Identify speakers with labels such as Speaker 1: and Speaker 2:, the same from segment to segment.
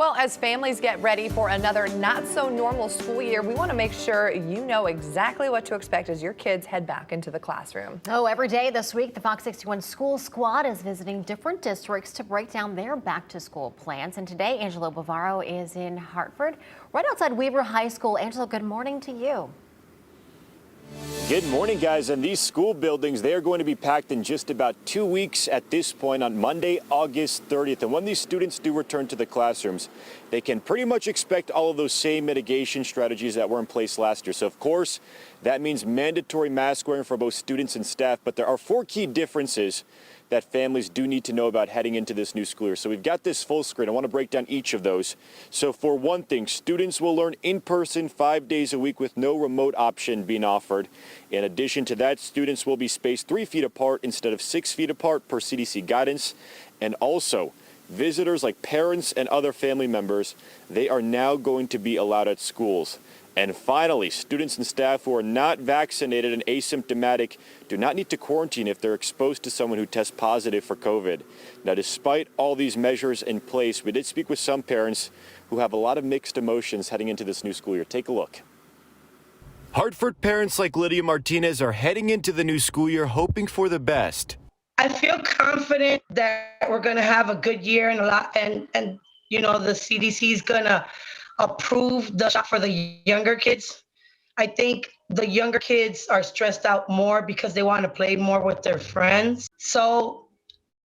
Speaker 1: Well, as families get ready for another not-so-normal school year, we want to make sure you know exactly what to expect as your kids head back into the classroom.
Speaker 2: Oh, every day this week, the Fox 61 School Squad is visiting different districts to break down their back-to-school plans. And today, Angelo Bavaro is in Hartford, right outside Weaver High School. Angelo, good morning to you.
Speaker 3: Good morning, guys. And these school buildings, they are going to be packed in just about 2 weeks at this point on Monday, August 30th. And when these students do return to the classrooms, they can pretty much expect all of those same mitigation strategies that were in place last year. So, of course, that means mandatory mask wearing for both students and staff. But there are 4 key differences that families do need to know about heading into this new school year. So we've got this full screen. I want to break down each of those. So for one thing, students will learn in person 5 days a week with no remote option being offered. In addition to that, students will be spaced 3 feet apart instead of 6 feet apart per CDC guidance. And also, visitors like parents and other family members, they are now going to be allowed at schools. And finally, students and staff who are not vaccinated and asymptomatic do not need to quarantine if they're exposed to someone who tests positive for COVID. Now, despite all these measures in place, we did speak with some parents who have a lot of mixed emotions heading into this new school year. Take a look. Hartford parents like Lydia Martinez are heading into the new school year hoping for the best.
Speaker 4: I feel confident that we're going to have a good year and you know, the CDC is going to approve the shot for the younger kids. I think the younger kids are stressed out more because they want to play more with their friends. So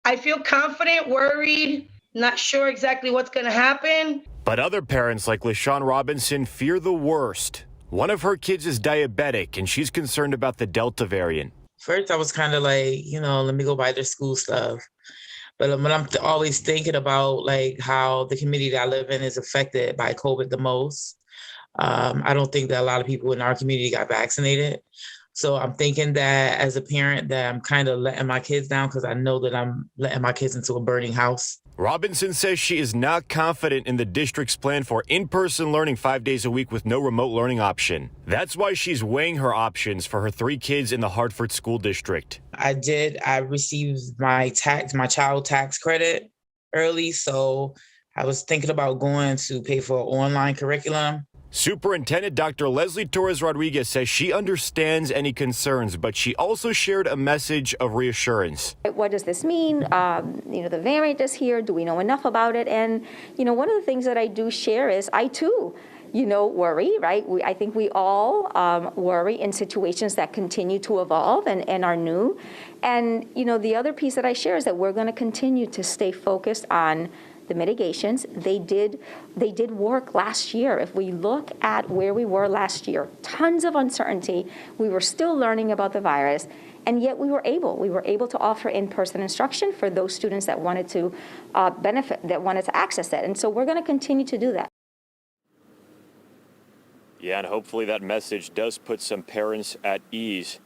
Speaker 4: I feel confident, worried, not sure exactly what's going to happen.
Speaker 3: But other parents like LaShawn Robinson fear the worst. One of her kids is diabetic and she's concerned about the Delta variant.
Speaker 5: First, I was kind of like, let me go buy their school stuff. But I'm always thinking about like how the community that I live in is affected by COVID the most. I don't think that a lot of people in our community got vaccinated. So I'm thinking that as a parent that I'm kind of letting my kids down because I know that I'm letting my kids into a burning house.
Speaker 3: Robinson says she is not confident in the district's plan for in-person learning 5 days a week with no remote learning option. That's why she's weighing her options for her 3 kids in the Hartford School District.
Speaker 5: I received my child tax credit early, so I was thinking about going to pay for an online curriculum.
Speaker 3: Superintendent Dr. Leslie Torres Rodriguez says she understands any concerns, but she also shared a message of reassurance.
Speaker 6: What does this mean? The variant is here. Do we know enough about it? And, one of the things that I do share is I too, worry, right? I think we all worry in situations that continue to evolve and are new. And, the other piece that I share is that we're going to continue to stay focused on the mitigations. They did work last year. If we look at where we were last year, tons of uncertainty. We were still learning about the virus, and yet we were able to offer in-person instruction for those students that wanted to that wanted to access it. And so we're going to continue to do that.
Speaker 3: Yeah, and hopefully that message does put some parents at ease.